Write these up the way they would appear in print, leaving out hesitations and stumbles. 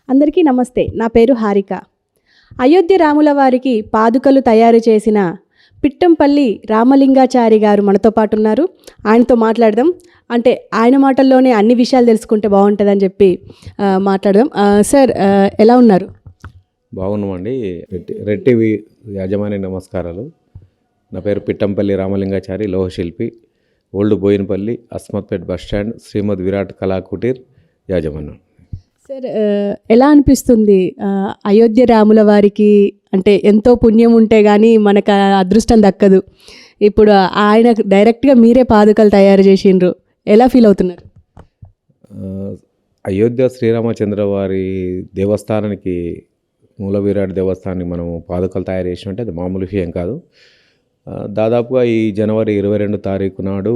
అందరికీ నమస్తే. నా పేరు హారిక. అయోధ్య రాముల వారికి పాదుకలు తయారు చేసిన పిట్టంపల్లి రామలింగాచారి గారు మనతో పాటు ఉన్నారు. ఆయనతో మాట్లాడదాం. అంటే ఆయన మాటల్లోనే అన్ని విషయాలు తెలుసుకుంటే బాగుంటుందని చెప్పి మాట్లాడదాం. సార్, ఎలా ఉన్నారు? బాగున్నామండి. రెడ్ టీవీ యాజమాన్య నమస్కారాలు. నా పేరు పిట్టంపల్లి రామలింగాచారి, లోహశిల్పి, old Boinapalli, Asmatpet bus stand, Srimad Virat Kalakuteer యాజమాన్యం. సార్, ఎలా అనిపిస్తుంది అయోధ్య రాముల వారికి? అంటే ఎంతో పుణ్యం ఉంటే కానీ మనకు అదృష్టం దక్కదు. ఇప్పుడు ఆయన డైరెక్ట్గా మీరే పాదుకలు తయారు చేసిండ్రు, ఎలా ఫీల్ అవుతున్నారు? అయోధ్య శ్రీరామచంద్ర వారి దేవస్థానానికి, మూల విరాట్ దేవస్థానానికి మనం పాదుకలు తయారు చేసినట్టే అది మామూలు విషయం కాదు. దాదాపుగా ఈ జనవరి 22 తారీఖు నాడు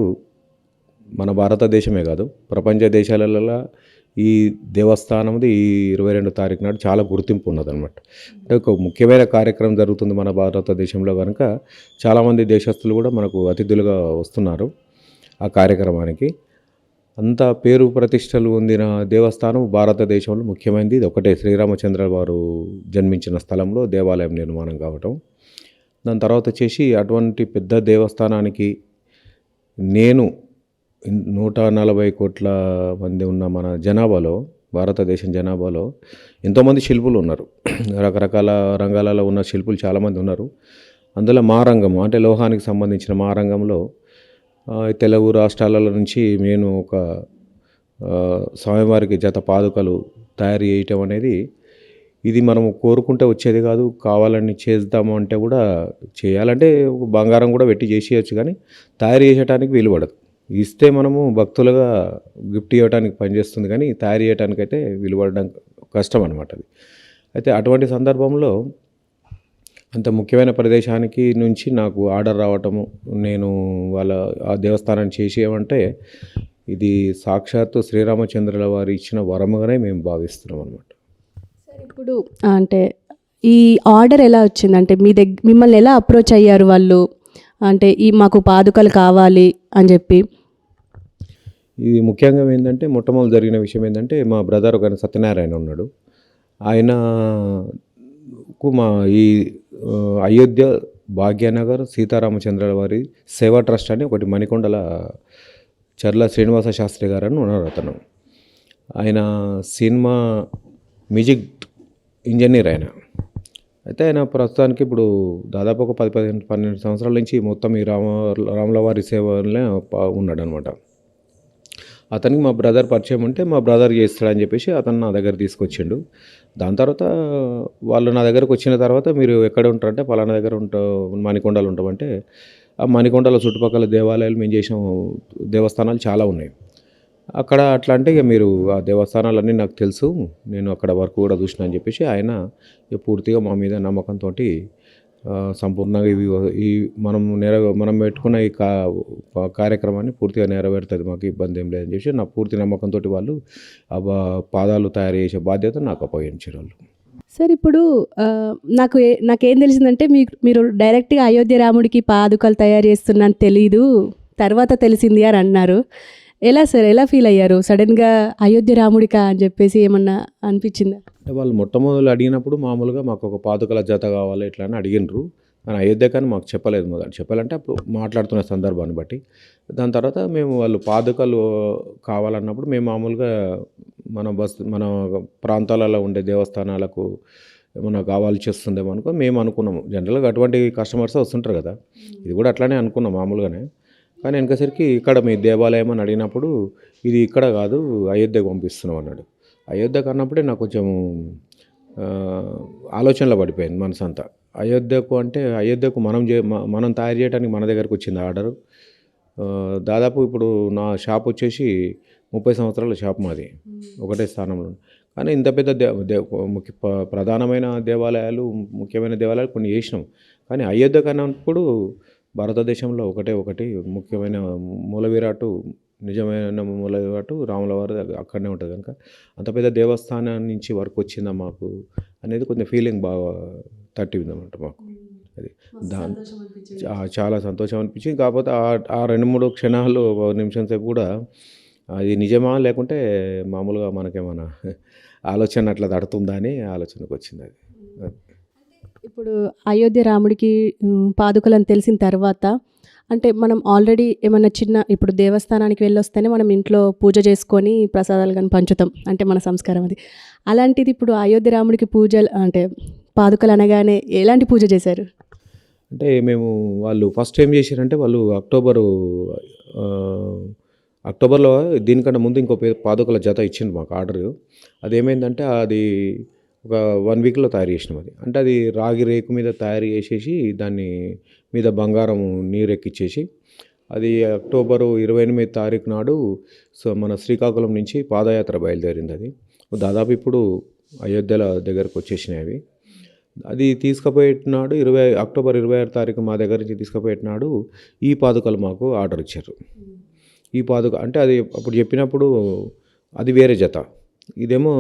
మన భారతదేశమే కాదు, ప్రపంచ దేశాలలో ఈ దేవస్థానంది ఈ 22 తారీఖు నాడు చాలా గుర్తింపు ఉన్నదన్నమాట. అంటే ఒక ముఖ్యమైన కార్యక్రమం జరుగుతుంది మన భారతదేశంలో కనుక చాలామంది దేశస్తులు కూడా మనకు అతిథులుగా వస్తున్నారు ఆ కార్యక్రమానికి. అంత పేరు ప్రతిష్టలు పొందిన దేవస్థానం భారతదేశంలో ముఖ్యమైనది ఇది ఒకటే, శ్రీరామచంద్ర వారు జన్మించిన స్థలంలో దేవాలయం నిర్మాణం కావటం. దాని తర్వాత వచ్చేసి అటువంటి పెద్ద దేవస్థానానికి నేను 140 కోట్ల మంది ఉన్న మన జనాభాలో, భారతదేశం జనాభాలో ఎంతోమంది శిల్పులు ఉన్నారు. రకరకాల రంగాలలో ఉన్న శిల్పులు చాలామంది ఉన్నారు. అందులో మా రంగము అంటే లోహానికి సంబంధించిన మా రంగంలో తెలుగు రాష్ట్రాల నుంచి నేను ఒక స్వామివారికి జత పాదుకలు తయారు చేయటం అనేది ఇది మనము కోరుకుంటే వచ్చేది కాదు. కావాలని చేద్దాము అంటే కూడా చేయాలంటే బంగారం కూడా పెట్టి చేసేయచ్చు, కానీ తయారు చేసేటానికి వీలు పడదు. ఇస్తే మనము భక్తులుగా గిఫ్ట్ ఇవ్వడానికి పనిచేస్తుంది, కానీ తయారు చేయడానికైతే విలువడడం కష్టం అనమాట అది. అయితే అటువంటి సందర్భంలో అంత ముఖ్యమైన ప్రదేశానికి నుంచి నాకు ఆర్డర్ రావటము, నేను ఆ దేవస్థానాన్ని చేసేయమంటే ఇది సాక్షాత్తు శ్రీరామచంద్రుల వారు ఇచ్చిన వరముగానే మేము భావిస్తున్నాం అనమాట. సార్, ఇప్పుడు అంటే ఈ ఆర్డర్ ఎలా వచ్చింది? అంటే మిమ్మల్ని ఎలా అప్రోచ్ అయ్యారు వాళ్ళు? అంటే మాకు పాదుకలు కావాలి అని చెప్పి. ఇది ముఖ్యంగా ఏంటంటే మొట్టమొదటి జరిగిన విషయం ఏంటంటే, మా బ్రదర్ ఒక సత్యనారాయణ ఉన్నాడు. ఆయనకు మా ఈ అయోధ్య భాగ్యనగర్ సీతారామచంద్రుల వారి సేవా ట్రస్ట్ అని ఒకటి మణికొండల చర్ల శ్రీనివాస శాస్త్రి గారు అని ఉన్నారు. ఆయన సినిమా మ్యూజిక్ ఇంజనీర్ ఆయన. అయితే ఆయన ప్రస్తుతానికి ఇప్పుడు దాదాపు ఒక 10-12 సంవత్సరాల నుంచి మొత్తం ఈ రాముల వారి సేవలనే ఉన్నాడు అనమాట. అతనికి మా బ్రదర్ పరిచయం ఉంటే మా బ్రదర్ చేస్తాడని చెప్పేసి అతను నా దగ్గర తీసుకొచ్చిండు. దాని తర్వాత వాళ్ళు నా దగ్గరకు వచ్చిన తర్వాత, మీరు ఎక్కడ ఉంటారంటే పలానా దగ్గర మణికొండలు ఉంటామంటే, ఆ మణికొండల చుట్టుపక్కల దేవాలయాలు మేము చేసిన దేవస్థానాలు చాలా ఉన్నాయి. అక్కడ అట్లా అంటే ఇక మీరు ఆ దేవస్థానాలన్నీ నాకు తెలుసు, నేను అక్కడ వర్క్ కూడా చూసిన అని చెప్పేసి ఆయన పూర్తిగా మా మీద నమ్మకంతో సంపూర్ణంగా ఈ మనం పెట్టుకున్న ఈ కార్యక్రమాన్ని పూర్తిగా నెరవేరుతుంది, మాకు ఇబ్బంది ఏం లేదని చెప్పి నా పూర్తి నమ్మకంతో వాళ్ళు ఆ పాదాలు తయారు చేసే బాధ్యత నాకు అప్పగించారు వాళ్ళు. సార్, ఇప్పుడు నాకేం తెలిసిందంటే మీరు డైరెక్ట్గా అయోధ్య రాముడికి పాదుకలు తయారు చేస్తున్నాను తెలీదు, తర్వాత తెలిసింది అని అన్నారు. ఎలా సార్, ఎలా ఫీల్ అయ్యారు? సడన్గా అయోధ్య రాముడికా అని చెప్పేసి ఏమన్నా అనిపించిందా? అంటే వాళ్ళు మొట్టమొదలు అడిగినప్పుడు మామూలుగా మాకు ఒక పాదుకల జత కావాలి ఇట్లా అని అడిగినరు, కానీ అయోధ్య కానీ మాకు చెప్పలేదు. మొదలు చెప్పాలంటే అప్పుడు మాట్లాడుతున్న సందర్భాన్ని బట్టి. దాని తర్వాత మేము వాళ్ళు పాదుకలు కావాలన్నప్పుడు మేము మామూలుగా మన ప్రాంతాలలో ఉండే దేవస్థానాలకు ఏమన్నా కావాల్సి వస్తుందేమో మేము అనుకున్నాము. జనరల్గా అటువంటి కస్టమర్స్ వస్తుంటారు కదా, ఇది కూడా అట్లానే అనుకున్నాం మామూలుగానే. కానీ వెనకసరికి ఇక్కడ మీ దేవాలయం అని అడిగినప్పుడు ఇది ఇక్కడ కాదు, అయోధ్యకు పంపిస్తున్నాం అన్నాడు. అయోధ్యకు అన్నప్పుడే నాకు కొంచెం ఆలోచనలో పడిపోయింది మనసు అంతా. అయోధ్యకు మనం తయారు చేయడానికి మన దగ్గరకు వచ్చింది ఆర్డరు. దాదాపు ఇప్పుడు నా షాప్ వచ్చేసి 30 సంవత్సరాల షాప్ మాది, ఒకటే స్థానంలో. కానీ ఇంత పెద్ద ప్రధానమైన దేవాలయాలు, ముఖ్యమైన దేవాలయాలు కొన్ని చేసినాం, కానీ అయోధ్యకు అన్నప్పుడు భారతదేశంలో ఒకటి ముఖ్యమైన మూల విరాటు, నిజమైన మూల విరాటు రాముల వారు అక్కడనే ఉంటుంది కనుక అంత పెద్ద దేవస్థానం నుంచి వర్క్ వచ్చిందా మాకు అనేది కొంచెం ఫీలింగ్ బాగా తట్టిందన్నమాట మాకు. అది చాలా సంతోషం అనిపించింది. కాకపోతే ఆ 2-3 క్షణాలు, 1 నిమిషం సేపు కూడా అది నిజమా లేకుంటే మామూలుగా మనకేమన్నా ఆలోచన అట్లా తడుతుందా అని ఆలోచనకు వచ్చింది అది. అది. ఇప్పుడు అయోధ్య రాముడికి పాదుకలని తెలిసిన తర్వాత అంటే మనం ఆల్రెడీ ఏమన్నా చిన్న ఇప్పుడు దేవస్థానానికి వెళ్ళొస్తేనే మనం ఇంట్లో పూజ చేసుకొని ప్రసాదాలు కానీ పంచుతాం. అంటే మన సంస్కారం అది. అలాంటిది ఇప్పుడు అయోధ్య రాముడికి పూజలు అంటే పాదుకలు అనగానే ఎలాంటి పూజ చేశారు? అంటే మేము వాళ్ళు ఫస్ట్ ఏం చేశారంటే వాళ్ళు అక్టోబర్‌లో దీనికన్నా ముందు ఇంకో పాదుకల జత ఇచ్చిండ్రు మాకు ఆర్డరు. అదేమైందంటే అది ఒక 1 వీక్‌లో తయారు చేసినాం అది. అంటే అది రాగి రేకు మీద తయారు చేసేసి దాన్ని మీద బంగారం నీరెక్కిచ్చేసి అది అక్టోబరు 28 తారీఖు నాడు మన శ్రీకాకుళం నుంచి పాదయాత్ర బయలుదేరింది అది. దాదాపు ఇప్పుడు అయోధ్యల దగ్గరకు వచ్చేసినాయి అవి. అది తీసుకుపోయేటినాడు అక్టోబర్ 26 తారీఖు మా దగ్గర నుంచి తీసుకుపోయేటినాడు ఈ పాదుకలు మాకు ఆర్డర్ ఇచ్చారు. ఈ పాదుక అంటే అది అప్పుడు చెప్పినప్పుడు అది వేరే జత. అదేమో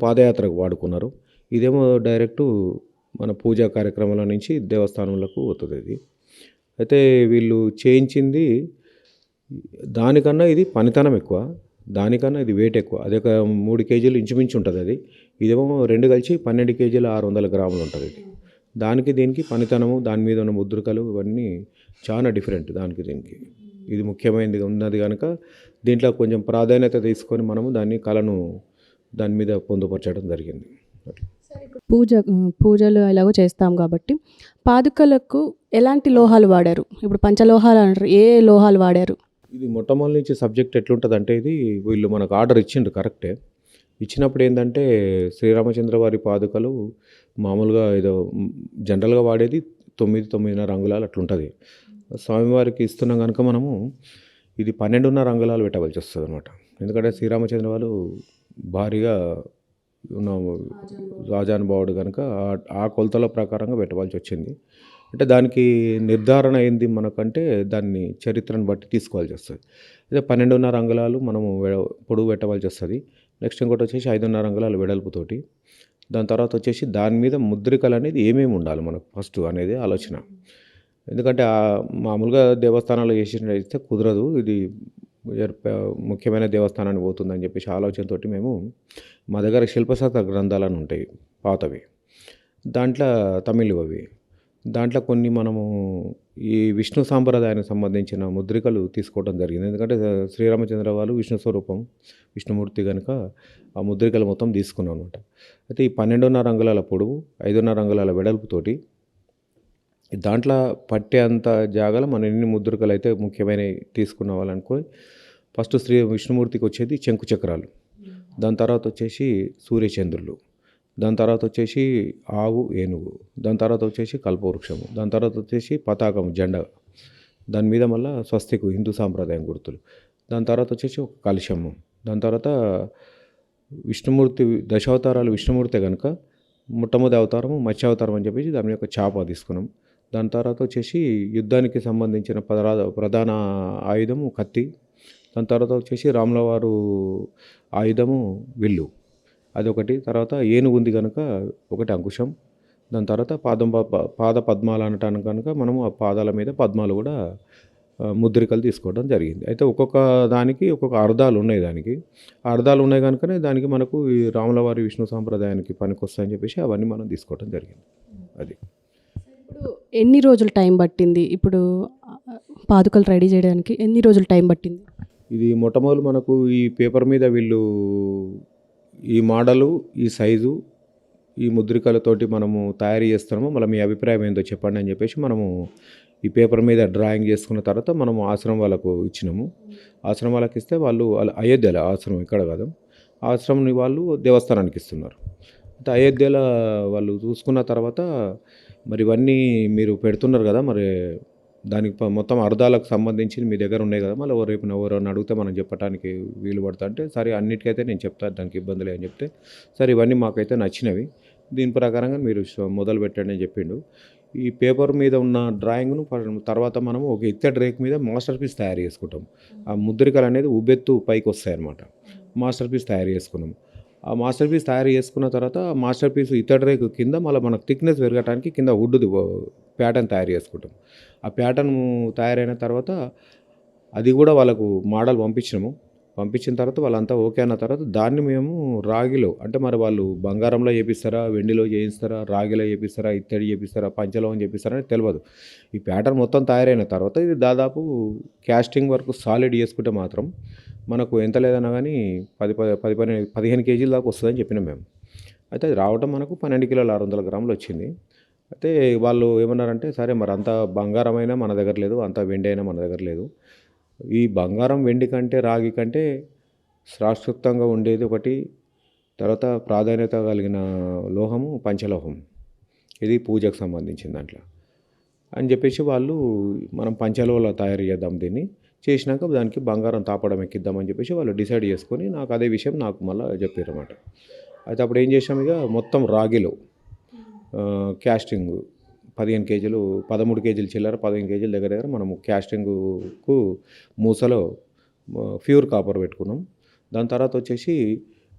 పాదయాత్రకు వాడుకున్నారు. ఇదేమో డైరెక్టు మన పూజా కార్యక్రమాల నుంచి దేవస్థానంలకు పోతుంది ఇది. అయితే వీళ్ళు చేయించింది దానికన్నా ఇది పనితనం ఎక్కువ. దానికన్నా ఇది వెయిట్ ఎక్కువ. అది ఒక 3 కేజీలు ఇంచుమించు ఉంటుంది అది. ఇదేమో 2 కలిసి 12 కేజీల 600 గ్రాములు ఉంటుంది ఇది. దానికి దీనికి పనితనము దాని మీద ఉన్న ముద్రికలు ఇవన్నీ చాలా డిఫరెంట్ దానికి దీనికి. ఇది ముఖ్యమైనది ఉన్నది కనుక దీంట్లో కొంచెం ప్రాధాన్యత తీసుకొని మనము కళను దాని మీద పొందుపరచడం జరిగింది. పూజలు ఎలాగో చేస్తాం కాబట్టి పాదుకలకు ఎలాంటి లోహాలు వాడారు? ఇప్పుడు పంచలోహాలు అంటారు. ఏ లోహాలు వాడారు? ఇది మొట్టమొదటి నుంచి సబ్జెక్ట్ ఎట్లుంటుందంటే ఇది వీళ్ళు మనకు ఆర్డర్ ఇచ్చిండ్రు కరెక్టే. ఇచ్చినప్పుడు ఏంటంటే శ్రీరామచంద్ర వారి పాదుకలు మామూలుగా ఏదో జనరల్గా వాడేది 9.5 అంగుళాలు అట్లుంటుంది. స్వామివారికి ఇస్తున్నాం కనుక మనము ఇది 12.5 అంగుళాలు పెట్టవలసి వస్తుంది అనమాట. ఎందుకంటే శ్రీరామచంద్ర వాళ్ళు భారీగా ఉన్న రాజానుభావుడు కనుక ఆ కొలతల ప్రకారంగా పెట్టవలసి వచ్చింది. అంటే దానికి నిర్ధారణ ఏంది మనకంటే దాన్ని చరిత్రను బట్టి తీసుకోవాల్సి వస్తుంది. అదే 12.5 అంగుళాలు మనము పొడవు పెట్టవలసి వస్తుంది. నెక్స్ట్ ఇంకోటి వచ్చేసి 5.5 అంగుళాలు వెడల్పుతోటి. దాని తర్వాత వచ్చేసి దాని మీద ముద్రికలు అనేది ఏమేమి ఉండాలి మనకు ఫస్ట్ అనేది ఆలోచన. ఎందుకంటే మామూలుగా దేవస్థానాలు చేసినట్టయితే కుదరదు. ఇది ముఖ్యమైన దేవస్థానానికి పోతుందని చెప్పేసి ఆలోచనతోటి మేము మా దగ్గర శిల్పశాస్త్ర గ్రంథాలని ఉంటాయి పాతవి. దాంట్లో తమిళ్ అవి. దాంట్లో కొన్ని మనము ఈ విష్ణు సాంప్రదాయానికి సంబంధించిన ముద్రికలు తీసుకోవడం జరిగింది. ఎందుకంటే శ్రీరామచంద్ర వాళ్ళు విష్ణు స్వరూపం విష్ణుమూర్తి కనుక ఆ ముద్రికలు మొత్తం తీసుకున్నాం అనమాట. అయితే ఈ 12.5 అంగుళాల పొడవు 5.5 అంగుళాల వెడల్పుతోటి దాంట్లో పట్టే అంత జాగాలో మనం ఎన్ని ముద్రికలు అయితే ముఖ్యమైనవి తీసుకున్న వాళ్ళనుకో ఫస్ట్ విష్ణుమూర్తికి వచ్చేది శంకు చక్రాలు, దాని తర్వాత వచ్చేసి సూర్యచంద్రులు, దాని తర్వాత వచ్చేసి ఆవు ఏనుగు, దాని తర్వాత వచ్చేసి కల్పవృక్షము, దాని తర్వాత వచ్చేసి పతాకం జెండా, దాని మీద మళ్ళీ స్వస్తికు హిందూ సాంప్రదాయం గుర్తులు, దాని తర్వాత వచ్చేసి ఒక కలశము, దాని తర్వాత విష్ణుమూర్తి దశావతారాలు విష్ణుమూర్తి కనుక మొట్టమొదటి అవతారము మత్స్యావతారం అని చెప్పేసి దాని యొక్క చాప తీసుకున్నాం. దాని తర్వాత వచ్చేసి యుద్ధానికి సంబంధించిన ప్రధాన ఆయుధము కత్తి, దాని తర్వాత వచ్చేసి రాముల వారు ఆయుధము విల్లు అదొకటి, తర్వాత ఏనుగు ఉంది కనుక ఒకటి అంకుశం, దాని తర్వాత పాద పద్మాలు అనటానికి కనుక మనము ఆ పాదాల మీద పద్మాలు కూడా ముద్రికలు తీసుకోవడం జరిగింది. అయితే ఒక్కొక్క దానికి ఒక్కొక్క అర్థాలు ఉన్నాయి. దానికి ఆ అర్థాలు ఉన్నాయి కనుకనే దానికి మనకు ఈ రాముల వారి విష్ణు సాంప్రదాయానికి పనికొస్తాయని చెప్పేసి అవన్నీ మనం తీసుకోవడం జరిగింది. అది ఇప్పుడు ఎన్ని రోజులు టైం పట్టింది? ఇప్పుడు పాదుకలు రెడీ చేయడానికి ఎన్ని రోజులు టైం పట్టింది? ఇది మొట్టమొదలు మనకు ఈ పేపర్ మీద వీళ్ళు ఈ మోడలు ఈ సైజు ఈ ముద్రికలతోటి మనము తయారు చేస్తున్నాము, మళ్ళీ మీ అభిప్రాయం ఏందో చెప్పండి అని చెప్పేసి మనము ఈ పేపర్ మీద డ్రాయింగ్ చేసుకున్న తర్వాత మనము ఆశ్రమం వాళ్ళకు ఇచ్చినాము. ఆశ్రమం వాళ్ళకి ఇస్తే వాళ్ళు అయోధ్యలో ఆశ్రమం ఇక్కడ కాదు, ఆశ్రమం వాళ్ళు దేవస్థానానికి ఇస్తున్నారు. అయితే అయోధ్యలో వాళ్ళు చూసుకున్న తర్వాత మరి ఇవన్నీ మీరు పెడుతున్నారు కదా, మరి దానికి మొత్తం అర్థాలకు సంబంధించి మీ దగ్గర ఉన్నాయి కదా, మళ్ళీ రేపు ఎవరైనా అడిగితే మనం చెప్పడానికి వీలు పడతా అంటే సరే అన్నిటికైతే నేను చెప్తాను, దానికి ఇబ్బందులే అని చెప్తే సరే ఇవన్నీ మాకైతే నచ్చినవి, దీని ప్రకారంగా మీరు మొదలు పెట్టండి అని చెప్పిండు. ఈ పేపర్ మీద ఉన్న డ్రాయింగ్ను తర్వాత మనము ఒక ఇత్తడి రేక్ మీద మాస్టర్ పీస్ తయారు చేసుకుంటాం. ఆ ముద్రికలు అనేది ఉబ్బెత్తు పైకి వస్తాయన్నమాట. మాస్టర్ పీస్ తయారు చేసుకున్నాం. ఆ మాస్టర్ పీస్ తయారు చేసుకున్న తర్వాత మాస్టర్ పీస్ ఇత్తడి రేకు కింద మళ్ళీ మనకు థిక్నెస్ పెరగడానికి కింద వుడ్ది ప్యాటర్న్ తయారు చేసుకుంటాం. ఆ ప్యాటర్న్ తయారైన తర్వాత అది కూడా వాళ్ళకు మోడల్ పంపించిన తర్వాత వాళ్ళంతా ఓకే అన్న తర్వాత దాన్ని మేము రాగిలో, అంటే మరి వాళ్ళు బంగారంలో చేపిస్తారా, వెండిలో చేయిస్తారా, రాగిలో చేపిస్తారా, ఇత్తడి చేపిస్తారా, పంచలోహం చేపిస్తారా అని తెలియదు. ఈ ప్యాటర్న్ మొత్తం తయారైన తర్వాత ఇది దాదాపు క్యాస్టింగ్ వరకు సాలిడ్ చేసుకుంటే మాత్రం మనకు ఎంత లేదన్నా కానీ 15 కేజీల దాకా వస్తుందని చెప్పినాం మేము. అయితే అది రావటం మనకు 12 కిలోల 600 గ్రాములు వచ్చింది. అయితే వాళ్ళు ఏమన్నారంటే, సరే మరి అంత బంగారం అయినా మన దగ్గర లేదు, అంత వెండి అయినా మన దగ్గర లేదు. ఈ బంగారం వెండి కంటే రాగి కంటే శాశ్వతంగా ఉండేది ఒకటి, తర్వాత ప్రాధాన్యత కలిగిన లోహము పంచలోహం. ఇది పూజకు సంబంధించిన దాంట్లో అని చెప్పేసి వాళ్ళు మనం పంచలోహంలో తయారు చేద్దాం దీన్ని, చేసినాక దానికి బంగారం తాపడం ఎక్కిద్దామని చెప్పేసి వాళ్ళు డిసైడ్ చేసుకొని నాకు అదే విషయం నాకు మళ్ళీ చెప్పారు అన్నమాట. అయితే అప్పుడు ఏం చేసాం, ఇక మొత్తం రాగిలో క్యాస్టింగ్ 15 కేజీలు 13 కేజీలు చిల్లర 15 కేజీల దగ్గర దగ్గర మనము క్యాస్టింగ్కు మూసలో ప్యూర్ కాపర్ పెట్టుకున్నాం. దాని తర్వాత వచ్చేసి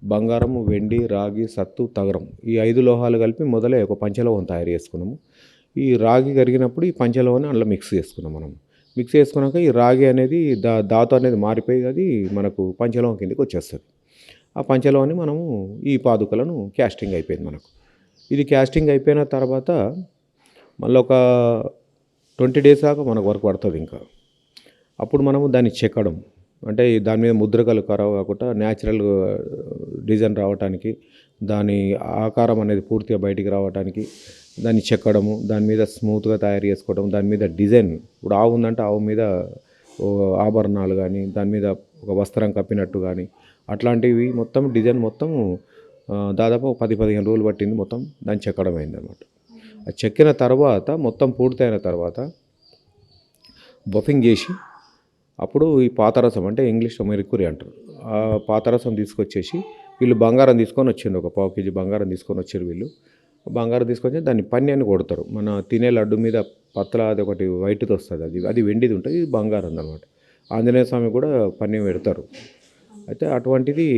బంగారం, వెండి, రాగి, సత్తు, తగరం ఈ 5 లోహాలు కలిపి మొదలే ఒక పంచలోహం తయారు చేసుకున్నాము. ఈ రాగి కరిగినప్పుడు ఈ పంచలోహాన్ని అందులో మిక్స్ చేసుకున్నాం. మనం మిక్స్ చేసుకున్నాక ఈ రాగి అనేది ధాతు అనేది మారిపోయి అది మనకు పంచలోహం కిందకి వచ్చేస్తుంది. ఆ పంచలోహాన్ని మనము ఈ పాదుకలను క్యాస్టింగ్ అయిపోయింది మనకు. ఇది క్యాస్టింగ్ అయిపోయిన తర్వాత మళ్ళీ ఒక 20 డేస్ దాకా మనకు వర్క్ పడుతుంది. ఇంకా అప్పుడు మనము దాన్ని చెక్కడం, అంటే దాని మీద ముద్రకలు ఖరాబ్ కాకుండా న్యాచురల్ డిజైన్ రావడానికి, దాని ఆకారం అనేది పూర్తిగా బయటికి రావడానికి దాన్ని చెక్కడము, దాని మీద స్మూత్గా తయారు చేసుకోవడం, దాని మీద డిజైన్, ఇప్పుడు ఆవు ఉందంటే ఆవు మీద ఆభరణాలు కానీ, దాని మీద ఒక వస్త్రం కప్పినట్టు కానీ అట్లాంటివి మొత్తం డిజైన్ మొత్తం దాదాపు 10-15 రోజులు పట్టింది మొత్తం దాన్ని చెక్కడం అయిందన్నమాట. అది చెక్కిన తర్వాత మొత్తం పూర్తయిన తర్వాత బఫింగ్ చేసి అప్పుడు ఈ పాతరసం, అంటే ఇంగ్లీష్లో మెర్క్యూరీ అంటారు, ఆ పాతరసం తీసుకొచ్చేసి వీళ్ళు బంగారం తీసుకొని వచ్చిండు, ఒక 1/4 కేజీ బంగారం తీసుకొని వచ్చారు వీళ్ళు. బంగారం తీసుకొచ్చి దాన్ని పన్యాన్ని కొడతారు. మన తినే లడ్డు మీద పత్తల అది ఒకటి వైట్ది వస్తుంది, అది వెండిది ఉంటుంది, ఇది బంగారం అన్నమాట. ఆంజనేయ స్వామి కూడా పన్యం పెడతారు. అయితే అటువంటిది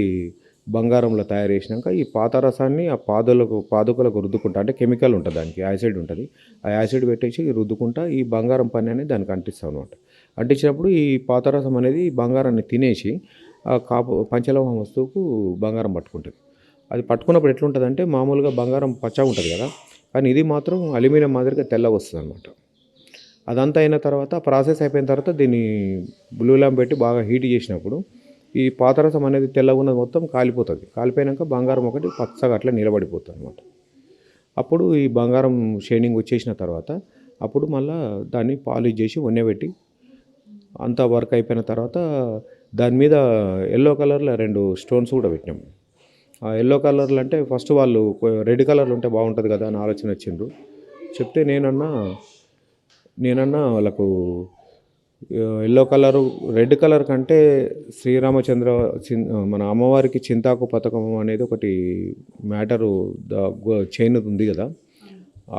బంగారంలో తయారు చేసినాక ఈ పాతరసాన్ని ఆ పాదుకలకు రుద్దుకుంటా, అంటే కెమికల్ ఉంటుంది దానికి, యాసిడ్ ఉంటుంది, ఆ యాసిడ్ పెట్టేసి రుద్దుకుంటా ఈ బంగారం పని అనేది దానికి అంటిస్తాం అనమాట. అంటించినప్పుడు ఈ పాతరసం అనేది బంగారాన్ని తినేసి ఆ పంచలోహం వస్తువుకు బంగారం పట్టుకుంటుంది. అది పట్టుకున్నప్పుడు ఎట్లుంటుందంటే మామూలుగా బంగారం పచ్చగా ఉంటుంది కదా, కానీ ఇది మాత్రం అల్యూమినియం మాదిరిగా తెల్లగా వస్తుంది అనమాట. అదంతా అయిన తర్వాత ప్రాసెస్ అయిపోయిన తర్వాత దీన్ని బ్లూ ల్యాంప్ పెట్టి బాగా హీట్ చేసినప్పుడు ఈ పాతరసం అనేది తెల్లగా ఉన్నది మొత్తం కాలిపోతుంది. కాలిపోయాక బంగారం ఒకటి పచ్చగా అట్లా నిలబడిపోతుంది అనమాట. అప్పుడు ఈ బంగారం షైనింగ్ వచ్చేసిన తర్వాత అప్పుడు మళ్ళీ దాన్ని పాలిష్ చేసి వన్నెబెట్టి అంతా వర్క్ అయిపోయిన తర్వాత దాని మీద ఎల్లో కలర్లో 2 స్టోన్స్ కూడా పెట్టినాం. ఆ ఎల్లో కలర్లు అంటే ఫస్ట్ వాళ్ళు రెడ్ కలర్లు ఉంటే బాగుంటుంది కదా అని ఆలోచన వచ్చిండ్రు. చెప్తే నేనన్నా వాళ్ళకు ఎల్లో కలరు, రెడ్ కలర్ కంటే శ్రీరామచంద్ర మన అమ్మవారికి చింతాకు పథకం అనేది ఒకటి మ్యాటరు, చైన్ ఉంది కదా,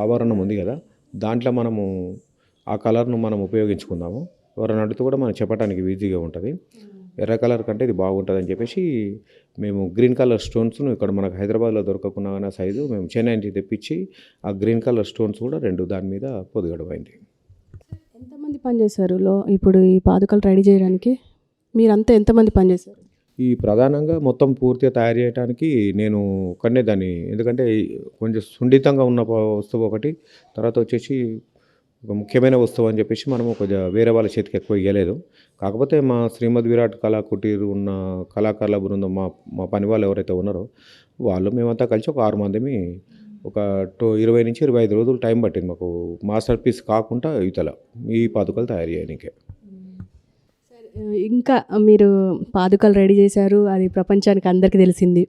ఆభరణం ఉంది కదా, దాంట్లో మనము ఆ కలర్ను మనం ఉపయోగించుకుందాము, ఎవరైనా అడుగుతూ కూడా మనం చెప్పడానికి ఈజీగా ఉంటుంది, ఎర్ర కలర్ కంటే ఇది బాగుంటుంది అని చెప్పేసి మేము గ్రీన్ కలర్ స్టోన్స్ను ఇక్కడ మనకు హైదరాబాద్లో దొరకకుండా కానీ సైజు మేము చెన్నై నుంచి తెప్పించి ఆ గ్రీన్ కలర్ స్టోన్స్ కూడా 2 దాని మీద పొదిగడం అయింది. ఎంతమంది పనిచేశారు ఇప్పుడు ఈ పాదుకలు రెడీ చేయడానికి? మీరంతా ఎంతమంది పనిచేశారు? ఈ ప్రధానంగా మొత్తం పూర్తిగా తయారు చేయడానికి నేను ఒక్కనే దాన్ని, ఎందుకంటే కొంచెం సున్నితంగా ఉన్న వస్తువు ఒకటి, తర్వాత వచ్చేసి ఒక ముఖ్యమైన వస్తువు అని చెప్పేసి మనము కొంచెం వేరే వాళ్ళ చేతికి ఎక్కువ ఇవ్వలేదు. కాకపోతే మా శ్రీమద్ విరాట్ కళా కుటీర్ ఉన్న కళాకారుల బృందం, మా పని వాళ్ళు ఎవరైతే ఉన్నారో వాళ్ళు మేమంతా కలిసి ఒక 6 మందిమి ఒక 20 నుంచి 25 రోజులు టైం పట్టింది మాకు మాస్టర్ పీస్ కాకుండా ఇతల ఈ పాదుకలు తయారు చేయడానికే. ఇంకా మీరు పాదుకలు రెడీ చేశారు, అది ప్రపంచానికి అందరికీ తెలిసింది.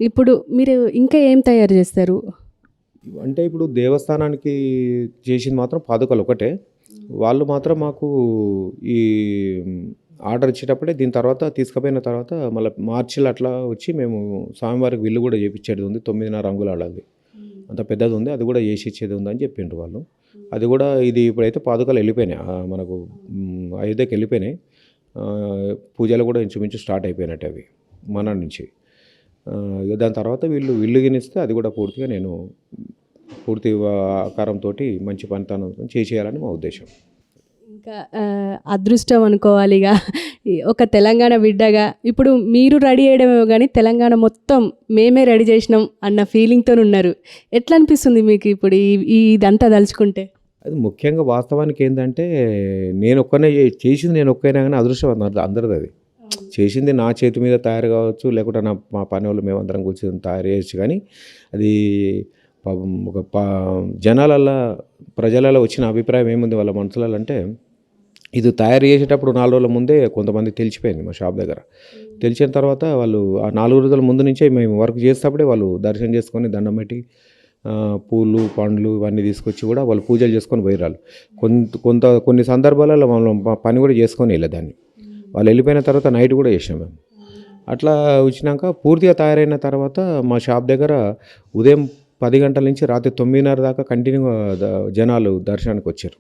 ఇప్పుడు మీరు ఇంకా ఏం తయారు చేస్తారు? అంటే ఇప్పుడు దేవస్థానానికి చేసింది మాత్రం పాదుకలు ఒకటే. వాళ్ళు మాత్రం మాకు ఈ ఆర్డర్ ఇచ్చేటప్పుడే దీని తర్వాత తీసుకుపోయిన తర్వాత మళ్ళీ మార్చిలో అట్లా వచ్చి మేము స్వామివారికి విల్లు కూడా చేయించేది ఉంది, 9.5 అంగుళాలు, అది అంత పెద్దది ఉంది, అది కూడా చేసి ఇచ్చేది ఉంది అని చెప్పిండ్రు వాళ్ళు. అది కూడా ఇది ఇప్పుడైతే పాదుకలు వెళ్ళిపోయినాయి, మనకు అయోధ్యకి వెళ్ళిపోయినాయి. పూజలు కూడా ఇంచుమించు స్టార్ట్ అయిపోయినట్టు అవి మన నుంచి. దాని తర్వాత వీళ్ళు విల్లు గినిస్తే అది కూడా పూర్తిగా నేను పూర్తి ఆకారంతో మంచి పనితనం చేయాలని మా ఉద్దేశం. ఇంకా ఇంకా అదృష్టం అనుకోవాలిగా ఒక తెలంగాణ బిడ్డగా ఇప్పుడు మీరు రెడీ చేయడమే కానీ తెలంగాణ మొత్తం మేమే రెడీ చేసినాం అన్న ఫీలింగ్తో ఉన్నారు. ఎట్లా అనిపిస్తుంది మీకు ఇప్పుడు ఇదంతా తలుచుకుంటే? అది ముఖ్యంగా వాస్తవానికి ఏంటంటే నేను ఒక్కనే చేసింది నేను ఒక్కైనా కానీ అదృష్టం అందరిది అది. చేసింది నా చేతి మీద తయారు కావచ్చు, లేకుంటే మా పని వాళ్ళు మేమందరం కూర్చొని తయారు చేయొచ్చు, కానీ అది పాపం ఒక జనాలల్లో ప్రజలలో వచ్చిన అభిప్రాయం ఏముంది వాళ్ళ మనసులలో అంటే, ఇది తయారు చేసేటప్పుడు 4 రోజుల ముందే కొంతమంది తెలిసిపోయింది మా షాప్ దగ్గర. తెలిసిన తర్వాత వాళ్ళు ఆ 4 రోజుల ముందు నుంచే మేము వర్క్ చేసేటప్పుడే వాళ్ళు దర్శనం చేసుకొని దండం పెట్టి పూలు పండ్లు ఇవన్నీ తీసుకొచ్చి కూడా వాళ్ళు పూజలు చేసుకొని పోయిరాళ్ళు. కొన్ని సందర్భాలలో మనం పని కూడా చేసుకొని వెళ్ళేదాన్ని. వాళ్ళు వెళ్ళిపోయిన తర్వాత నైట్ కూడా చేసాం మేము. అట్లా వచ్చినాక పూర్తిగా తయారైన తర్వాత మా షాప్ దగ్గర ఉదయం 10 గంటల నుంచి రాత్రి 9:30 దాకా కంటిన్యూగా జనాలు దర్శనానికి వచ్చారు.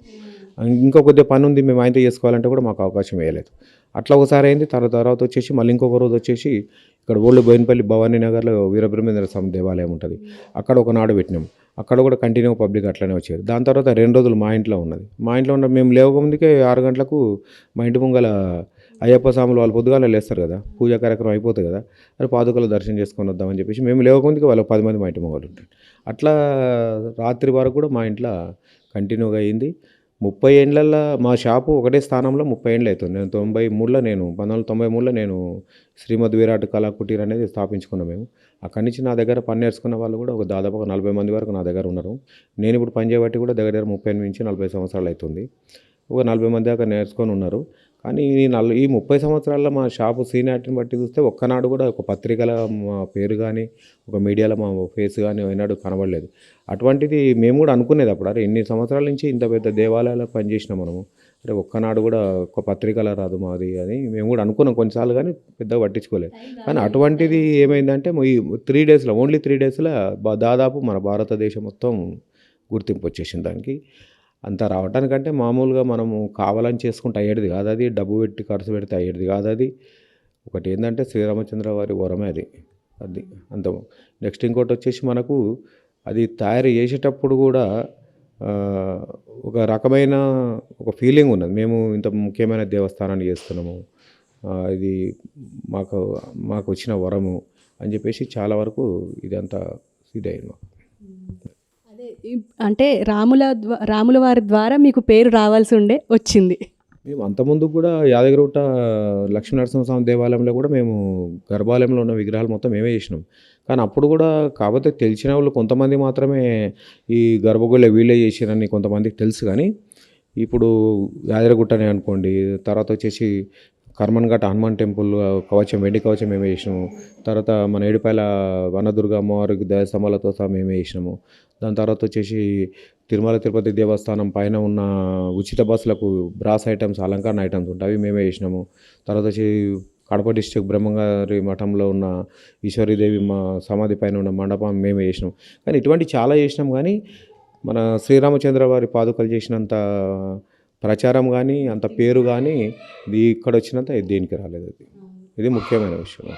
ఇంకా కొద్దిగా పని ఉంది మేము ఆయనతో చేసుకోవాలంటే కూడా మాకు అవకాశం వేయలేదు. అట్లా ఒకసారి అయింది. తర్వాత వచ్చేసి మళ్ళీ ఇంకొక రోజు వచ్చేసి ఇక్కడ ఓల్డ్ బోయినపల్లి భవానీ నగర్లో వీరబ్రహ్మేంద్ర స్వామి దేవాలయం ఉంటుంది. అక్కడ ఒకనాడు పెట్టినాం. అక్కడ కూడా కంటిన్యూ పబ్లిక్ అట్లనే వచ్చారు. దాని తర్వాత 2 రోజులు మా ఇంట్లో ఉన్నది. మా ఇంట్లో ఉన్న మేము లేవకముందుకే 6 గంటలకు మా ఇంటి ముంగల అయ్యప్ప స్వాములు వాళ్ళు పొద్దుగాల లేస్తారు కదా, పూజా కార్యక్రమం అయిపోతుంది కదా, అది పాదుకలు దర్శనం చేసుకొని వద్దామని చెప్పేసి మేము లేవకముందుకే వాళ్ళు 10 మంది మా ఇంటి ముంగలు ఉంటారు. అట్లా రాత్రి వరకు కూడా మా ఇంట్లో కంటిన్యూగా అయింది. 30 ఏండ్లల్లో మా షాపు ఒకటే స్థానంలో 30 ఏండ్లు అవుతుంది. 1993లో నేను శ్రీమద్ విరాట్ కళా కుటీర్ అనేది స్థాపించుకున్నాం మేము. అక్కడి నుంచి నా దగ్గర పని నేర్చుకున్న వాళ్ళు కూడా ఒక దాదాపు 40 మంది వరకు నా దగ్గర ఉన్నారు. నేను ఇప్పుడు పని చేయబట్టి కూడా దగ్గర 38 నుంచి 40 సంవత్సరాలు అవుతుంది. ఒక 40 మంది దాకా నేర్చుకొని ఉన్నారు. కానీ ఈ 30 సంవత్సరాల్లో మా షాపు సీనియారిటీని బట్టి చూస్తే ఒక్కనాడు కూడా ఒక పత్రికల మా పేరు కానీ, ఒక మీడియాలో మా ఫేస్ కానీ ఏనాడు కనబడలేదు. అటువంటిది మేము కూడా అనుకునేది అప్పుడు, అరే ఇన్ని సంవత్సరాల నుంచి ఇంత పెద్ద దేవాలయాల్లో పనిచేసినాం మనము, అంటే ఒక్కనాడు కూడా ఒక పత్రికల రాదు మాది అని మేము కూడా అనుకున్నాం కొన్నిసార్లు, కానీ పెద్దగా పట్టించుకోలేదు. కానీ అటువంటిది ఏమైందంటే ఈ 3 డేస్లో ఓన్లీ 3 డేస్లో దాదాపు మన భారతదేశం మొత్తం గుర్తింపు వచ్చేసింది దానికి. అంతా రావటానికంటే మామూలుగా మనము కావాలని చేసుకుంటే అయ్యేది కాదు, అది డబ్బు పెట్టి ఖర్చు పెడితే అయ్యేది కాదు. అది ఒకటి ఏంటంటే శ్రీరామచంద్ర వారి వరమే అది అంత. నెక్స్ట్ ఇంకోటి వచ్చేసి మనకు అది తయారు చేసేటప్పుడు కూడా ఒక రకమైన ఒక ఫీలింగ్ ఉన్నది. మేము ఇంత ముఖ్యమైన దేవస్థానాన్ని చేస్తున్నాము, ఇది మాకు వచ్చిన వరము అని చెప్పేసి చాలా వరకు ఇదంతా ఇదైంది మాకు. అంటే రాముల వారి ద్వారా మీకు పేరు రావాల్సి వచ్చింది. మేము అంతకుముందు కూడా యాదగిరిగుట్ట లక్ష్మీనరసింహస్వామి దేవాలయంలో కూడా మేము గర్భాలయంలో ఉన్న విగ్రహాలు మొత్తం మేమే చేసినాం. కానీ అప్పుడు కూడా కాకపోతే తెలిసిన వాళ్ళు కొంతమంది మాత్రమే ఈ గర్భగుడిలో వీళ్ళే చేసిరని కొంతమందికి తెలుసు. కానీ ఇప్పుడు యాదగిరిగుట్టనే అనుకోండి, తర్వాత వచ్చేసి కర్మన్ఘాట్ హనుమాన్ టెంపుల్ కవచం, వెండి కవచం మేమే చేసినాము. తర్వాత మన ఏడుపాయల వనదుర్గ అమ్మవారికి దయస్తంభాలతో సహా మేమే చేసినాము. దాని తర్వాత వచ్చేసి తిరుమల తిరుపతి దేవస్థానం పైన ఉన్న ఉచిత బస్సులకు బ్రాస్ ఐటమ్స్, అలంకరణ ఐటమ్స్ ఉంటాయి, అవి మేమే చేసినాము. తర్వాత వచ్చి కడప డిస్ట్రిక్ట్ బ్రహ్మంగారి మఠంలో ఉన్న ఈశ్వరీదేవి మా సమాధి పైన ఉన్న మండపం మేమే చేసినాం. కానీ ఇటువంటి చాలా చేసినాం. కానీ మన శ్రీరామచంద్ర వారి పాదుకలు చేసినంత ప్రచారం కానీ అంత పేరు కానీ ఇక్కడ వచ్చినంత దేనికి రాలేదు. ఇది ముఖ్యమైన విషయం.